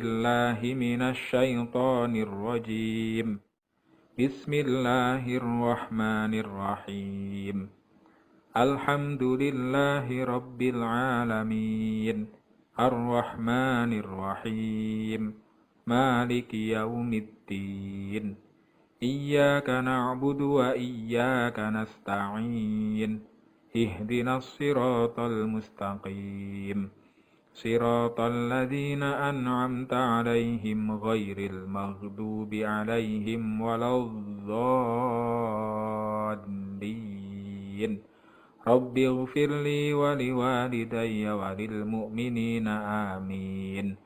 بالله من الشيطان الرجيم بسم الله الرحمن الرحيم الحمد لله رب العالمين الرحمن الرحيم مالك يوم الدين إياك نعبد وإياك نستعين اهدنا الصراط المستقيم صراط الذين أنعمت عليهم غير المغضوب عليهم ولا الضالين رب اغفر لي ولوالدي وللمؤمنين آمين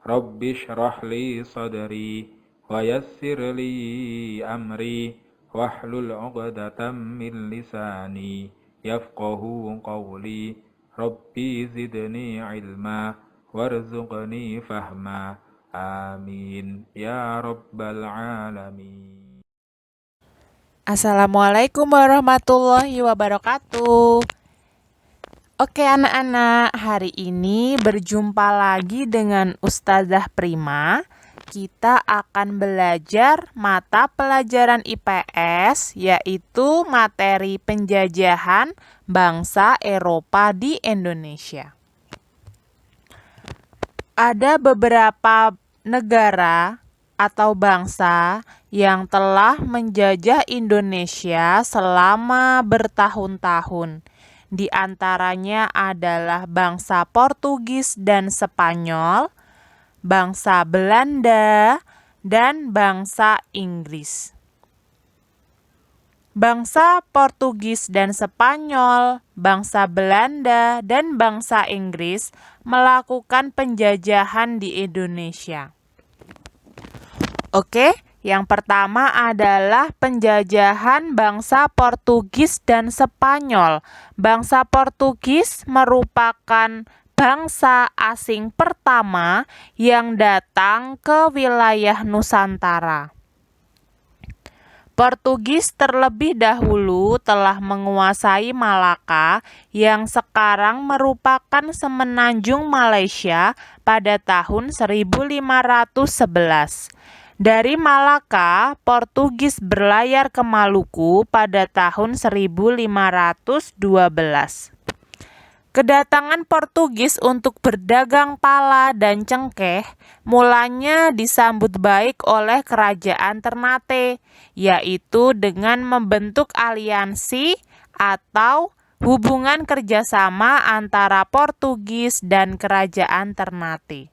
رب اشرح لي صدري ويسر لي أمري واحلل عقدة من لساني يفقه قولي ربي زدني علما وارزقني فهما آمين يا رب العالمين. Assalamualaikum warahmatullahi wabarakatuh. Oke anak-anak, hari ini berjumpa lagi dengan Ustazah Prima. Kita akan belajar mata pelajaran IPS, yaitu materi penjajahan bangsa Eropa di Indonesia. Ada beberapa negara atau bangsa yang telah menjajah Indonesia selama bertahun-tahun. Di antaranya adalah bangsa Portugis dan Spanyol, bangsa Belanda, dan bangsa Inggris. Bangsa Portugis dan Spanyol, bangsa Belanda, dan bangsa Inggris melakukan penjajahan di Indonesia. Oke, yang pertama adalah penjajahan bangsa Portugis dan Spanyol. Bangsa Portugis merupakan bangsa asing pertama yang datang ke wilayah Nusantara. Portugis terlebih dahulu telah menguasai Malaka yang sekarang merupakan semenanjung Malaysia pada tahun 1511. Dari Malaka, Portugis berlayar ke Maluku pada tahun 1512. Kedatangan Portugis untuk berdagang pala dan cengkeh mulanya disambut baik oleh kerajaan Ternate, yaitu dengan membentuk aliansi atau hubungan kerjasama antara Portugis dan kerajaan Ternate.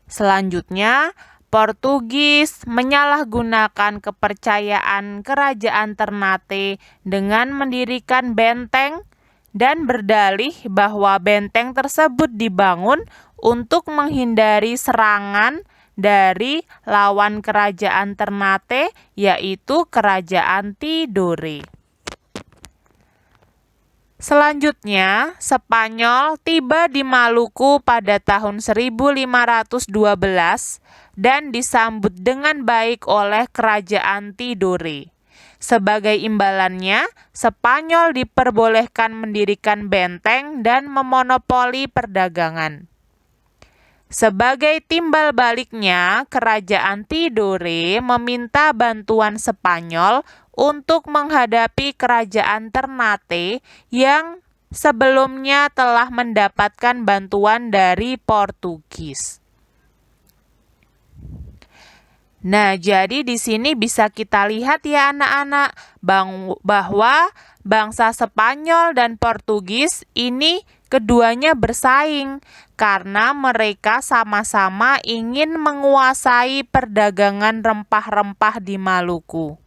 Selanjutnya, Portugis menyalahgunakan kepercayaan kerajaan Ternate dengan mendirikan benteng dan berdalih bahwa benteng tersebut dibangun untuk menghindari serangan dari lawan kerajaan Ternate, yaitu kerajaan Tidore. Selanjutnya, Spanyol tiba di Maluku pada tahun 1512 dan disambut dengan baik oleh kerajaan Tidore. Sebagai imbalannya, Spanyol diperbolehkan mendirikan benteng dan memonopoli perdagangan. Sebagai timbal baliknya, kerajaan Tidore meminta bantuan Spanyol untuk menghadapi kerajaan Ternate yang sebelumnya telah mendapatkan bantuan dari Portugis. Nah, jadi di sini bisa kita lihat ya anak-anak bahwa bangsa Spanyol dan Portugis ini keduanya bersaing karena mereka sama-sama ingin menguasai perdagangan rempah-rempah di Maluku.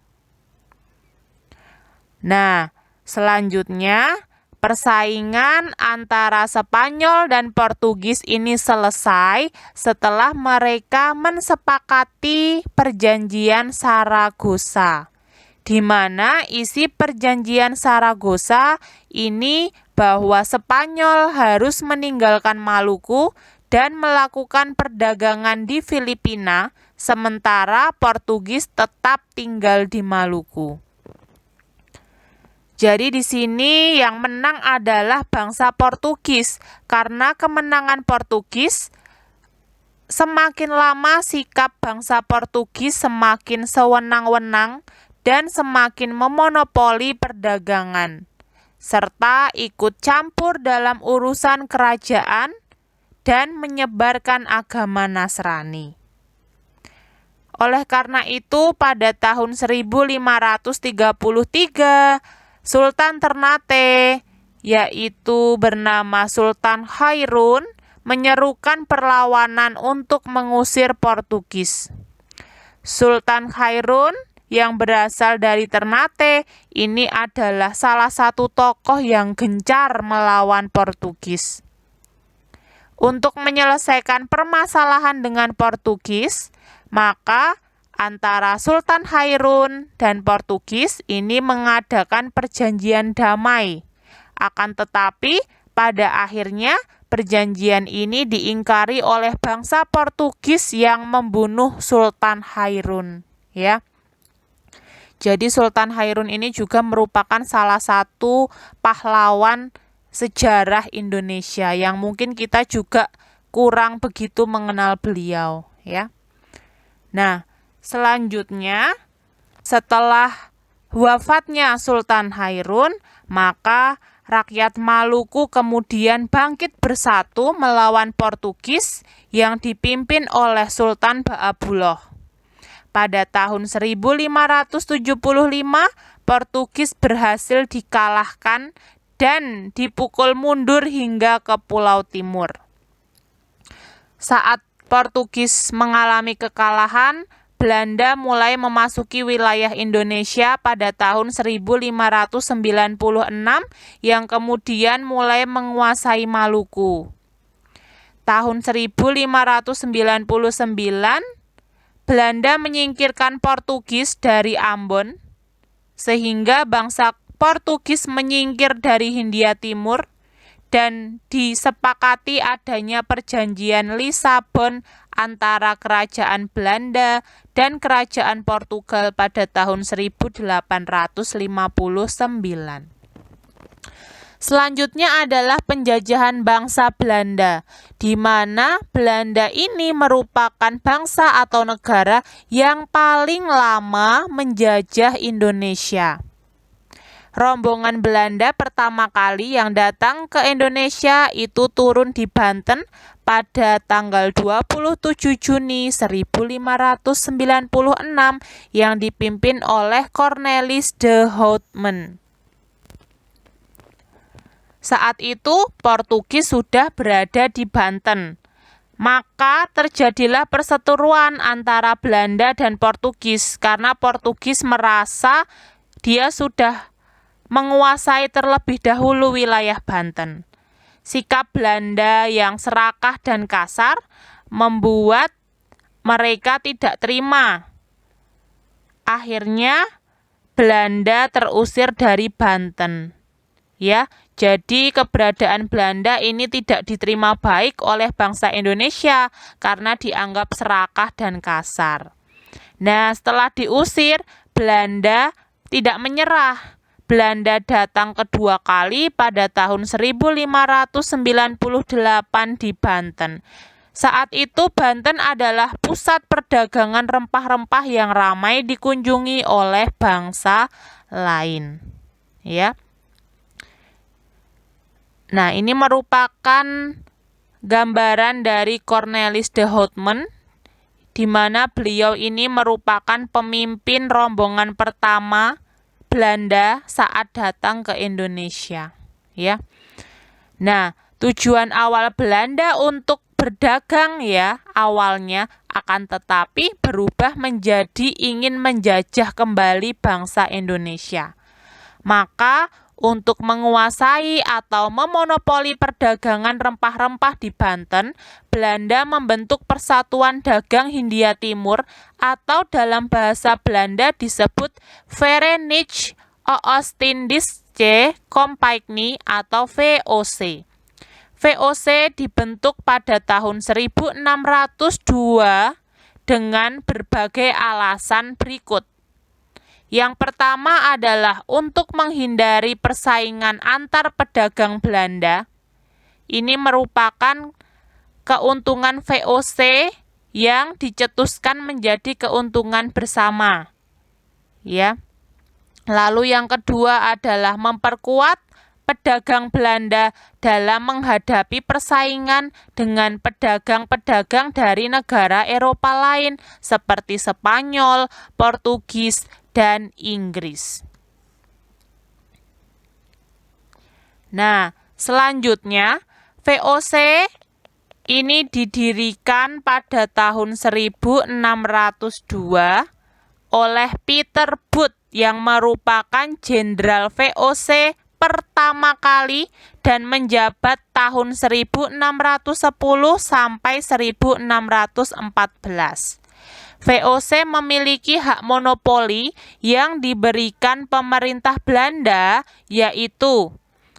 Nah, selanjutnya persaingan antara Spanyol dan Portugis ini selesai setelah mereka mensepakati perjanjian Saragossa, di mana isi perjanjian Saragossa ini bahwa Spanyol harus meninggalkan Maluku dan melakukan perdagangan di Filipina, sementara Portugis tetap tinggal di Maluku. Jadi di sini yang menang adalah bangsa Portugis karena kemenangan Portugis semakin lama sikap bangsa Portugis semakin sewenang-wenang dan semakin memonopoli perdagangan, serta ikut campur dalam urusan kerajaan dan menyebarkan agama Nasrani. Oleh karena itu, pada tahun 1533, Sultan Ternate, yaitu bernama Sultan Khairun, menyerukan perlawanan untuk mengusir Portugis. Sultan Khairun yang berasal dari Ternate ini adalah salah satu tokoh yang gencar melawan Portugis. Untuk menyelesaikan permasalahan dengan Portugis, maka antara Sultan Khairun dan Portugis ini mengadakan perjanjian damai. Akan tetapi pada akhirnya perjanjian ini diingkari oleh bangsa Portugis yang membunuh Sultan Khairun, ya. Jadi Sultan Khairun ini juga merupakan salah satu pahlawan sejarah Indonesia yang mungkin kita juga kurang begitu mengenal beliau, ya. Nah, selanjutnya setelah wafatnya Sultan Khairun, maka rakyat Maluku kemudian bangkit bersatu melawan Portugis yang dipimpin oleh Sultan Baabullah. Pada tahun 1575, Portugis berhasil dikalahkan dan dipukul mundur hingga ke Pulau Timur. Saat Portugis mengalami kekalahan, Belanda mulai memasuki wilayah Indonesia pada tahun 1596 yang kemudian mulai menguasai Maluku. Tahun 1599, Belanda menyingkirkan Portugis dari Ambon, sehingga bangsa Portugis menyingkir dari Hindia Timur, dan disepakati adanya perjanjian Lisabon antara kerajaan Belanda dan kerajaan Portugal pada tahun 1859. Selanjutnya adalah penjajahan bangsa Belanda, di mana Belanda ini merupakan bangsa atau negara yang paling lama menjajah Indonesia. Rombongan Belanda pertama kali yang datang ke Indonesia itu turun di Banten pada tanggal 27 Juni 1596 yang dipimpin oleh Cornelis de Houtman. Saat itu Portugis sudah berada di Banten. Maka terjadilah perseteruan antara Belanda dan Portugis karena Portugis merasa dia sudah menguasai terlebih dahulu wilayah Banten. Sikap Belanda yang serakah dan kasar membuat mereka tidak terima. Akhirnya Belanda terusir dari Banten. Ya, jadi keberadaan Belanda ini tidak diterima baik oleh bangsa Indonesia karena dianggap serakah dan kasar. Nah, setelah diusir, Belanda tidak menyerah. Belanda datang kedua kali pada tahun 1598 di Banten. Saat itu Banten adalah pusat perdagangan rempah-rempah yang ramai dikunjungi oleh bangsa lain. Ya. Nah, ini merupakan gambaran dari Cornelis de Houtman, di mana beliau ini merupakan pemimpin rombongan pertama Belanda saat datang ke Indonesia, ya. Nah, tujuan awal Belanda untuk berdagang ya awalnya, akan tetapi berubah menjadi ingin menjajah kembali bangsa Indonesia. Maka untuk menguasai atau memonopoli perdagangan rempah-rempah di Banten, Belanda membentuk Persatuan Dagang Hindia Timur atau dalam bahasa Belanda disebut Verenigde Oost-Indische Compagnie atau VOC. VOC dibentuk pada tahun 1602 dengan berbagai alasan berikut. Yang pertama adalah untuk menghindari persaingan antar pedagang Belanda. Ini merupakan keuntungan VOC yang dicetuskan menjadi keuntungan bersama. Ya. Lalu yang kedua adalah memperkuat pedagang Belanda dalam menghadapi persaingan dengan pedagang-pedagang dari negara Eropa lain seperti Spanyol, Portugis, dan Inggris. Nah, selanjutnya VOC ini didirikan pada tahun 1602 oleh Peter Booth yang merupakan jenderal VOC pertama kali dan menjabat tahun 1610 sampai 1614. VOC memiliki hak monopoli yang diberikan pemerintah Belanda, yaitu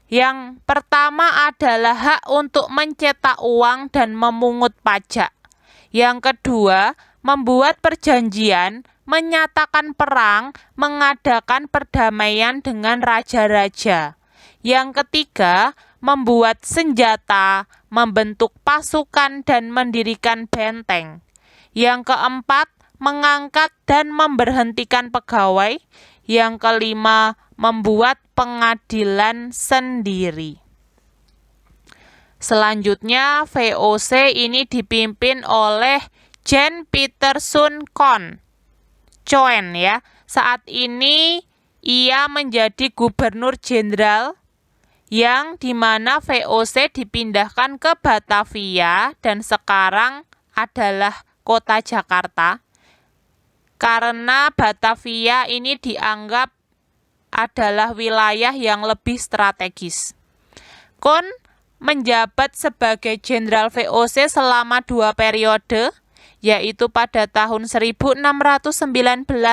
yang pertama adalah hak untuk mencetak uang dan memungut pajak. Yang kedua, membuat perjanjian, menyatakan perang, mengadakan perdamaian dengan raja-raja. Yang ketiga, membuat senjata, membentuk pasukan, dan mendirikan benteng. Yang keempat, mengangkat dan memberhentikan pegawai. Yang kelima, membuat pengadilan sendiri. Selanjutnya, VOC ini dipimpin oleh Jan Pieterszoon Coen ya. Saat ini ia menjadi gubernur jenderal yang dimana VOC dipindahkan ke Batavia dan sekarang adalah kota Jakarta. Karena Batavia ini dianggap adalah wilayah yang lebih strategis. Koen menjabat sebagai jenderal VOC selama 2 periode, yaitu pada tahun 1619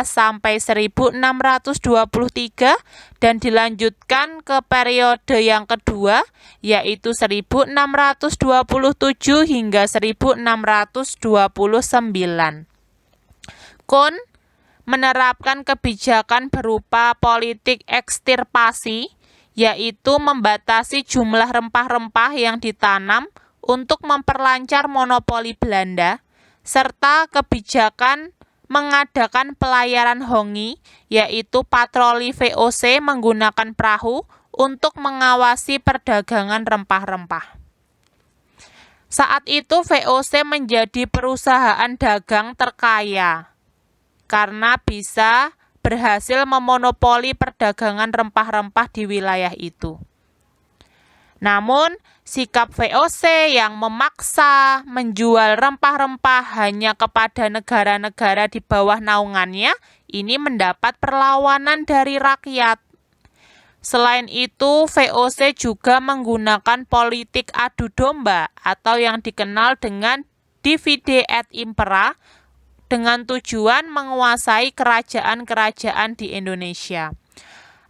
sampai 1623 dan dilanjutkan ke periode yang kedua, yaitu 1627 hingga 1629. Koen menerapkan kebijakan berupa politik ekstirpasi, yaitu membatasi jumlah rempah-rempah yang ditanam untuk memperlancar monopoli Belanda, serta kebijakan mengadakan pelayaran hongi, yaitu patroli VOC menggunakan perahu untuk mengawasi perdagangan rempah-rempah. Saat itu VOC menjadi perusahaan dagang terkaya karena bisa berhasil memonopoli perdagangan rempah-rempah di wilayah itu. Namun, sikap VOC yang memaksa menjual rempah-rempah hanya kepada negara-negara di bawah naungannya ini mendapat perlawanan dari rakyat. Selain itu, VOC juga menggunakan politik adu domba atau yang dikenal dengan divide et impera dengan tujuan menguasai kerajaan-kerajaan di Indonesia.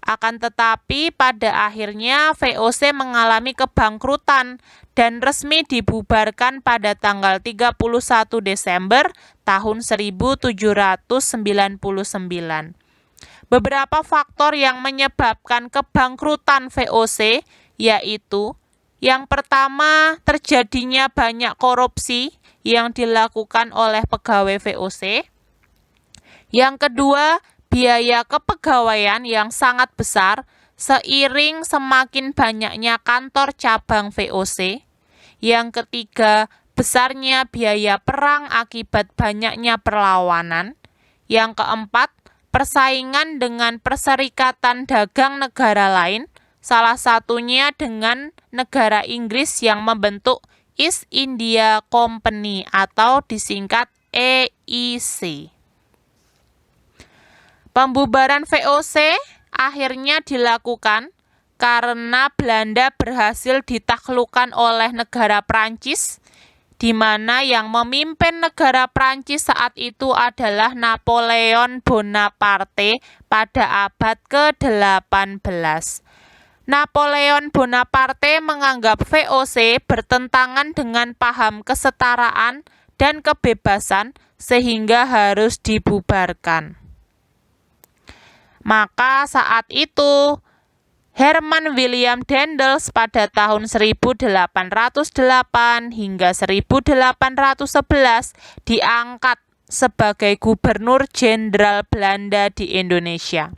Akan tetapi pada akhirnya VOC mengalami kebangkrutan dan resmi dibubarkan pada tanggal 31 Desember tahun 1799. Beberapa faktor yang menyebabkan kebangkrutan VOC yaitu yang pertama, terjadinya banyak korupsi yang dilakukan oleh pegawai VOC. Yang kedua, biaya kepegawaian yang sangat besar seiring semakin banyaknya kantor cabang VOC. Yang ketiga, besarnya biaya perang akibat banyaknya perlawanan. Yang keempat, persaingan dengan perserikatan dagang negara lain, salah satunya dengan negara Inggris yang membentuk East India Company atau disingkat EIC. Pembubaran VOC akhirnya dilakukan karena Belanda berhasil ditaklukkan oleh negara Prancis, di mana yang memimpin negara Prancis saat itu adalah Napoleon Bonaparte pada abad ke-18. Napoleon Bonaparte menganggap VOC bertentangan dengan paham kesetaraan dan kebebasan sehingga harus dibubarkan. Maka saat itu Herman William Daendels pada tahun 1808 hingga 1811 diangkat sebagai Gubernur Jenderal Belanda di Indonesia.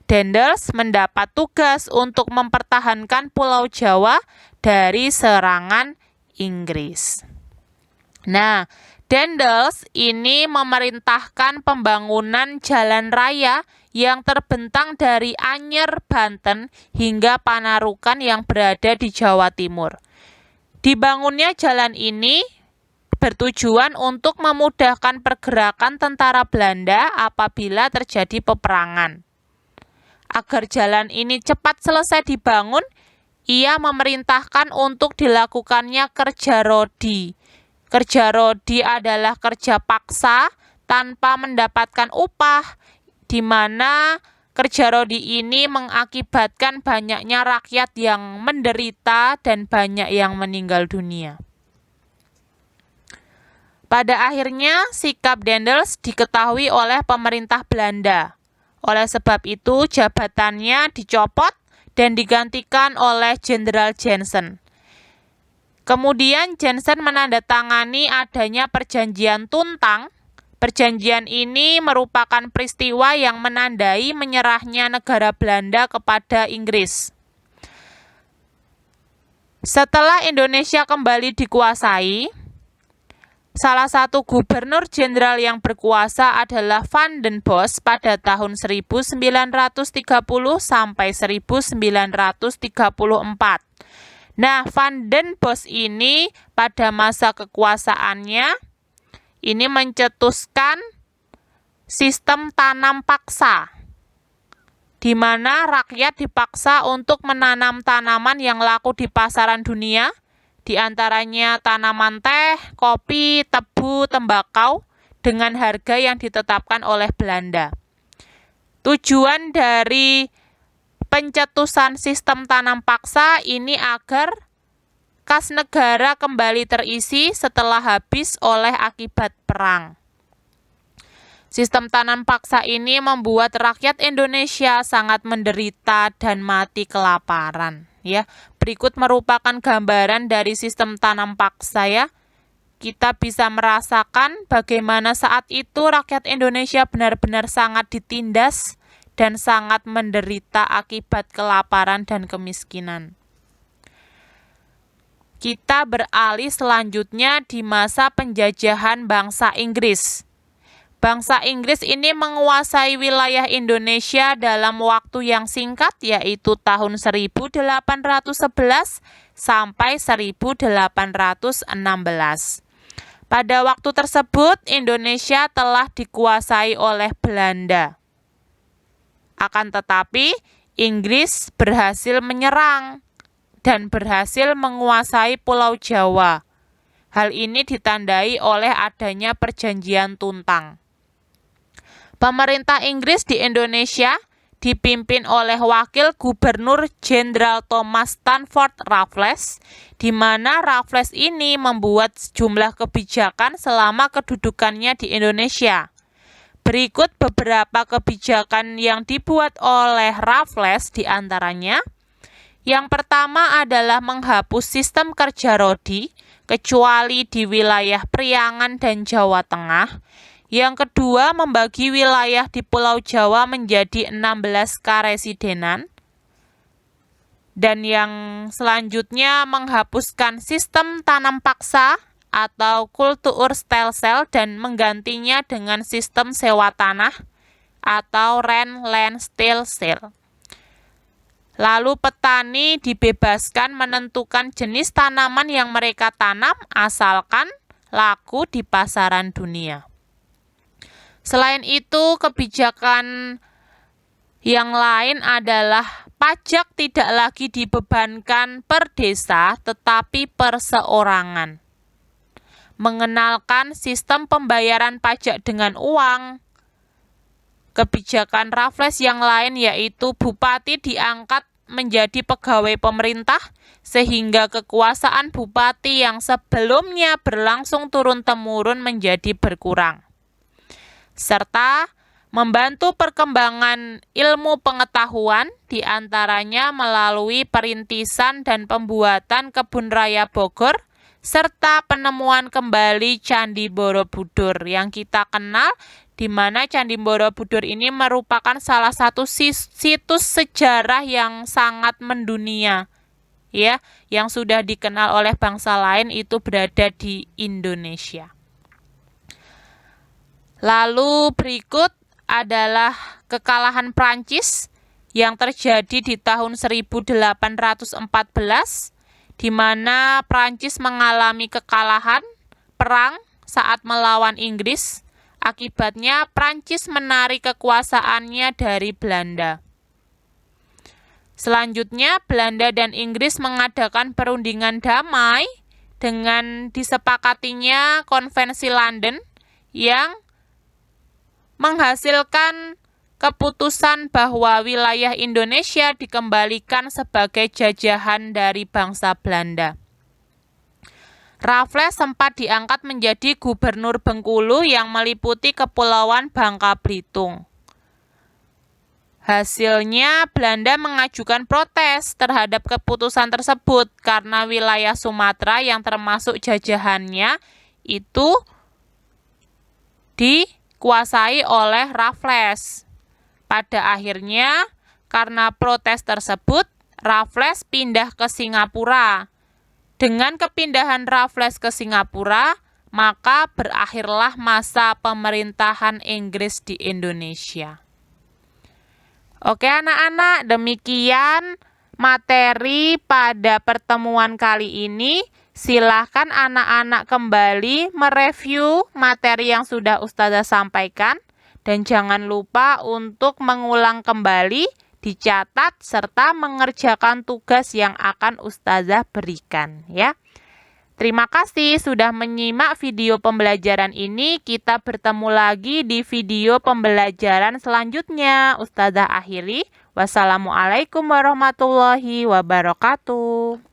Daendels mendapat tugas untuk mempertahankan Pulau Jawa dari serangan Inggris. Nah, Daendels ini memerintahkan pembangunan jalan raya yang terbentang dari Anyer, Banten hingga Panarukan yang berada di Jawa Timur. Dibangunnya jalan ini bertujuan untuk memudahkan pergerakan tentara Belanda apabila terjadi peperangan. Agar jalan ini cepat selesai dibangun, ia memerintahkan untuk dilakukannya kerja rodi. Kerja rodi adalah kerja paksa tanpa mendapatkan upah, di mana kerja rodi ini mengakibatkan banyaknya rakyat yang menderita dan banyak yang meninggal dunia. Pada akhirnya, sikap Daendels diketahui oleh pemerintah Belanda. Oleh sebab itu, jabatannya dicopot dan digantikan oleh Jenderal Jansen. Kemudian Jansen menandatangani adanya perjanjian Tuntang. Perjanjian ini merupakan peristiwa yang menandai menyerahnya negara Belanda kepada Inggris. Setelah Indonesia kembali dikuasai, salah satu gubernur jenderal yang berkuasa adalah Van den Bosch pada tahun 1930 sampai 1934. Nah, Van den Bosch ini pada masa kekuasaannya ini mencetuskan sistem tanam paksa, di mana rakyat dipaksa untuk menanam tanaman yang laku di pasaran dunia, di antaranya tanaman teh, kopi, tebu, tembakau, dengan harga yang ditetapkan oleh Belanda. Tujuan dari pencetusan sistem tanam paksa ini agar kas negara kembali terisi setelah habis oleh akibat perang. Sistem tanam paksa ini membuat rakyat Indonesia sangat menderita dan mati kelaparan. Ya, berikut merupakan gambaran dari sistem tanam paksa ya. Kita bisa merasakan bagaimana saat itu rakyat Indonesia benar-benar sangat ditindas dan sangat menderita akibat kelaparan dan kemiskinan. Kita beralih selanjutnya di masa penjajahan bangsa Inggris. Bangsa Inggris ini menguasai wilayah Indonesia dalam waktu yang singkat, yaitu tahun 1811 sampai 1816. Pada waktu tersebut, Indonesia telah dikuasai oleh Belanda. Akan tetapi, Inggris berhasil menyerang dan berhasil menguasai Pulau Jawa. Hal ini ditandai oleh adanya perjanjian Tuntang. Pemerintah Inggris di Indonesia dipimpin oleh Wakil Gubernur Jenderal Thomas Stamford Raffles, di mana Raffles ini membuat sejumlah kebijakan selama kedudukannya di Indonesia. Berikut beberapa kebijakan yang dibuat oleh Raffles di antaranya. Yang pertama adalah menghapus sistem kerja rodi, kecuali di wilayah Priangan dan Jawa Tengah. Yang kedua, membagi wilayah di Pulau Jawa menjadi 16 karesidenan. Dan yang selanjutnya menghapuskan sistem tanam paksa atau kulturstelsel dan menggantinya dengan sistem sewa tanah atau rent-land-stelsel. Lalu petani dibebaskan menentukan jenis tanaman yang mereka tanam asalkan laku di pasaran dunia. Selain itu, kebijakan yang lain adalah pajak tidak lagi dibebankan per desa tetapi perseorangan. Mengenalkan sistem pembayaran pajak dengan uang. Kebijakan Raffles yang lain yaitu bupati diangkat menjadi pegawai pemerintah sehingga kekuasaan bupati yang sebelumnya berlangsung turun-temurun menjadi berkurang. Serta membantu perkembangan ilmu pengetahuan, diantaranya melalui perintisan dan pembuatan Kebun Raya Bogor, serta penemuan kembali Candi Borobudur yang kita kenal, di mana Candi Borobudur ini merupakan salah satu situs sejarah yang sangat mendunia, ya, yang sudah dikenal oleh bangsa lain itu berada di Indonesia. Lalu berikut adalah kekalahan Prancis yang terjadi di tahun 1814, di mana Prancis mengalami kekalahan perang saat melawan Inggris. Akibatnya Prancis menarik kekuasaannya dari Belanda. Selanjutnya, Belanda dan Inggris mengadakan perundingan damai dengan disepakatinya Konvensi London yang menghasilkan keputusan bahwa wilayah Indonesia dikembalikan sebagai jajahan dari bangsa Belanda. Raffles sempat diangkat menjadi gubernur Bengkulu yang meliputi Kepulauan Bangka Belitung. Hasilnya, Belanda mengajukan protes terhadap keputusan tersebut karena wilayah Sumatera yang termasuk jajahannya itu dikuasai oleh Raffles. Pada akhirnya, karena protes tersebut, Raffles pindah ke Singapura. Dengan kepindahan Raffles ke Singapura, maka berakhirlah masa pemerintahan Inggris di Indonesia. Oke anak-anak, demikian materi pada pertemuan kali ini. Silahkan anak-anak kembali mereview materi yang sudah Ustazah sampaikan. Dan jangan lupa untuk mengulang kembali, dicatat, serta mengerjakan tugas yang akan Ustazah berikan, ya. Terima kasih sudah menyimak video pembelajaran ini. Kita bertemu lagi di video pembelajaran selanjutnya. Ustazah akhiri. Wassalamualaikum warahmatullahi wabarakatuh.